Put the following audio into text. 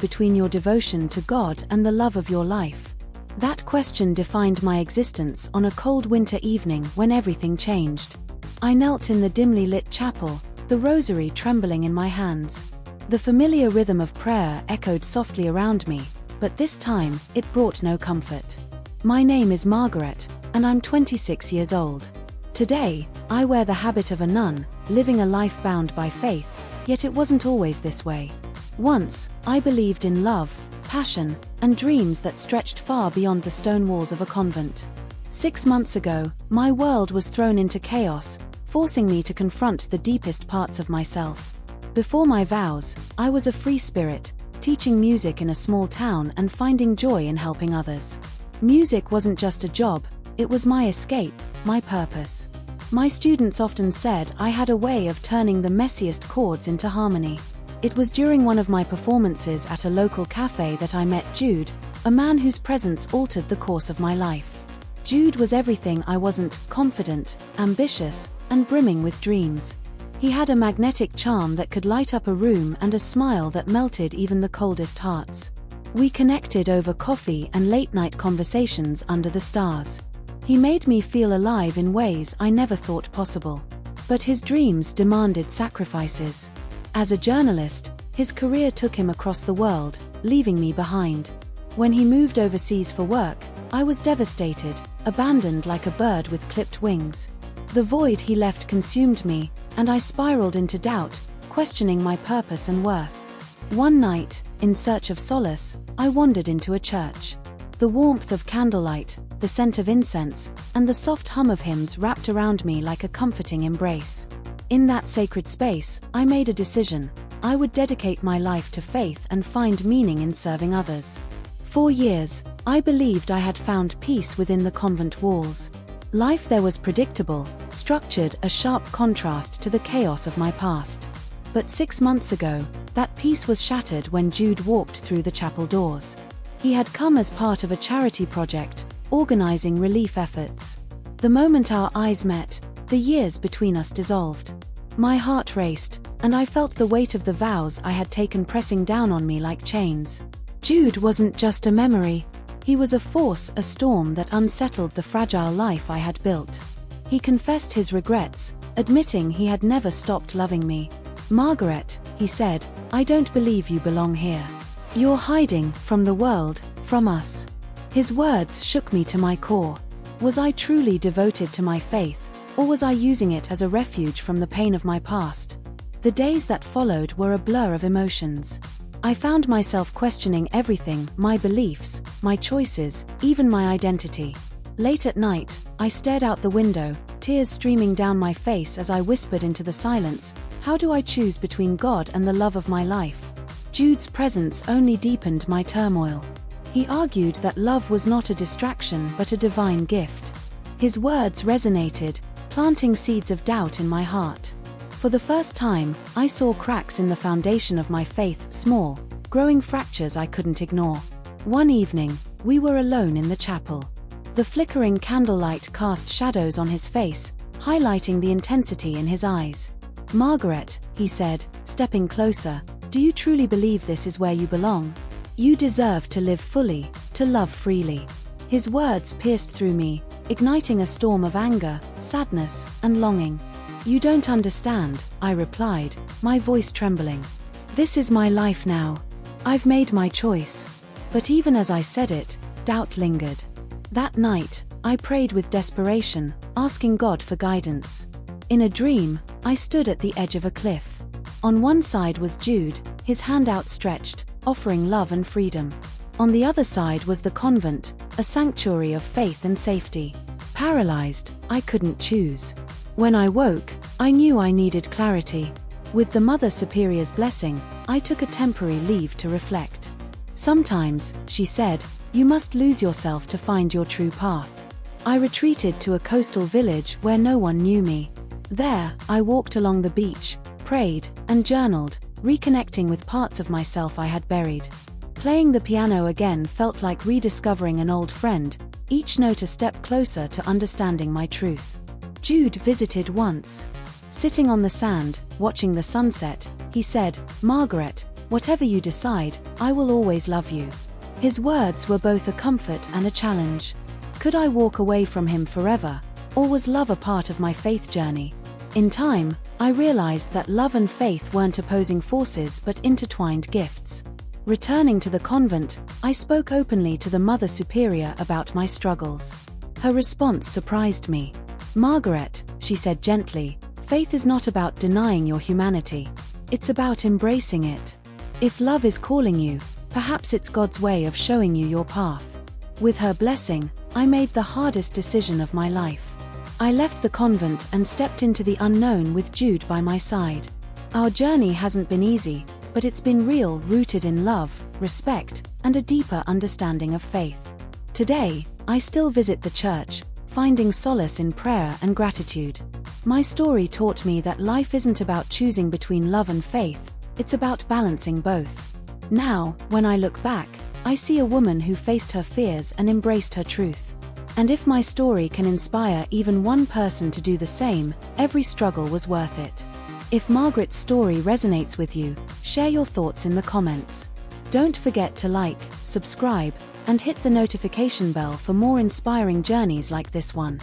between your devotion to God and the love of your life? That question defined my existence on a cold winter evening when everything changed. I knelt in the dimly lit chapel, the rosary trembling in my hands. The familiar rhythm of prayer echoed softly around me, but this time, it brought no comfort. My name is Margaret, and I'm 26 years old. Today, I wear the habit of a nun, living a life bound by faith, yet it wasn't always this way. Once, I believed in love, passion, and dreams that stretched far beyond the stone walls of a convent. 6 months ago, my world was thrown into chaos, forcing me to confront the deepest parts of myself. Before my vows, I was a free spirit, teaching music in a small town and finding joy in helping others. Music wasn't just a job, it was my escape, my purpose. My students often said I had a way of turning the messiest chords into harmony. It was during one of my performances at a local cafe that I met Jude, a man whose presence altered the course of my life. Jude was everything I wasn't: confident, ambitious, and brimming with dreams. He had a magnetic charm that could light up a room and a smile that melted even the coldest hearts. We connected over coffee and late-night conversations under the stars. He made me feel alive in ways I never thought possible. But his dreams demanded sacrifices. As a journalist, his career took him across the world, leaving me behind. When he moved overseas for work, I was devastated, abandoned like a bird with clipped wings. The void he left consumed me, and I spiraled into doubt, questioning my purpose and worth. One night, in search of solace, I wandered into a church. The warmth of candlelight, the scent of incense, and the soft hum of hymns wrapped around me like a comforting embrace. In that sacred space, I made a decision: I would dedicate my life to faith and find meaning in serving others. For years, I believed I had found peace within the convent walls. Life there was predictable, structured, a sharp contrast to the chaos of my past. But 6 months ago, that peace was shattered when Jude walked through the chapel doors. He had come as part of a charity project, organizing relief efforts. The moment our eyes met, the years between us dissolved. My heart raced, and I felt the weight of the vows I had taken pressing down on me like chains. Jude wasn't just a memory. He was a force, a storm that unsettled the fragile life I had built. He confessed his regrets, admitting he had never stopped loving me. "Margaret," he said, "I don't believe you belong here. You're hiding from the world, from us." His words shook me to my core. Was I truly devoted to my faith, or was I using it as a refuge from the pain of my past? The days that followed were a blur of emotions. I found myself questioning everything: my beliefs, my choices, even my identity. Late at night, I stared out the window, tears streaming down my face as I whispered into the silence, how do I choose between God and the love of my life? Jude's presence only deepened my turmoil. He argued that love was not a distraction but a divine gift. His words resonated, planting seeds of doubt in my heart. For the first time, I saw cracks in the foundation of my faith, small, growing fractures I couldn't ignore. One evening, we were alone in the chapel. The flickering candlelight cast shadows on his face, highlighting the intensity in his eyes. "Margaret," he said, stepping closer, "do you truly believe this is where you belong? You deserve to live fully, to love freely." His words pierced through me, igniting a storm of anger, sadness, and longing. "You don't understand," I replied, my voice trembling. "This is my life now. I've made my choice." But even as I said it, doubt lingered. That night, I prayed with desperation, asking God for guidance. In a dream, I stood at the edge of a cliff. On one side was Jude, his hand outstretched, offering love and freedom. On the other side was the convent, a sanctuary of faith and safety. Paralyzed, I couldn't choose. When I woke, I knew I needed clarity. With the Mother Superior's blessing, I took a temporary leave to reflect. "Sometimes," she said, "you must lose yourself to find your true path." I retreated to a coastal village where no one knew me. There, I walked along the beach, prayed, and journaled, reconnecting with parts of myself I had buried. Playing the piano again felt like rediscovering an old friend, each note a step closer to understanding my truth. Jude visited once. Sitting on the sand, watching the sunset, he said, "Margaret, Whatever you decide, I will always love you." His words were both a comfort and a challenge. Could I walk away from him forever, or was love a part of my faith journey? In time, I realized that love and faith weren't opposing forces but intertwined gifts. Returning to the convent, I spoke openly to the Mother Superior about my struggles. Her response surprised me. "Margaret," she said gently, "faith is not about denying your humanity. It's about embracing it. If love is calling you, perhaps it's God's way of showing you your path." With her blessing, I made the hardest decision of my life. I left the convent and stepped into the unknown with Jude by my side. Our journey hasn't been easy, but it's been real, rooted in love, respect, and a deeper understanding of faith. Today, I still visit the church, finding solace in prayer and gratitude. My story taught me that life isn't about choosing between love and faith, it's about balancing both. Now, when I look back, I see a woman who faced her fears and embraced her truth. And if my story can inspire even one person to do the same, every struggle was worth it. If Margaret's story resonates with you, share your thoughts in the comments. Don't forget to like, subscribe, and hit the notification bell for more inspiring journeys like this one.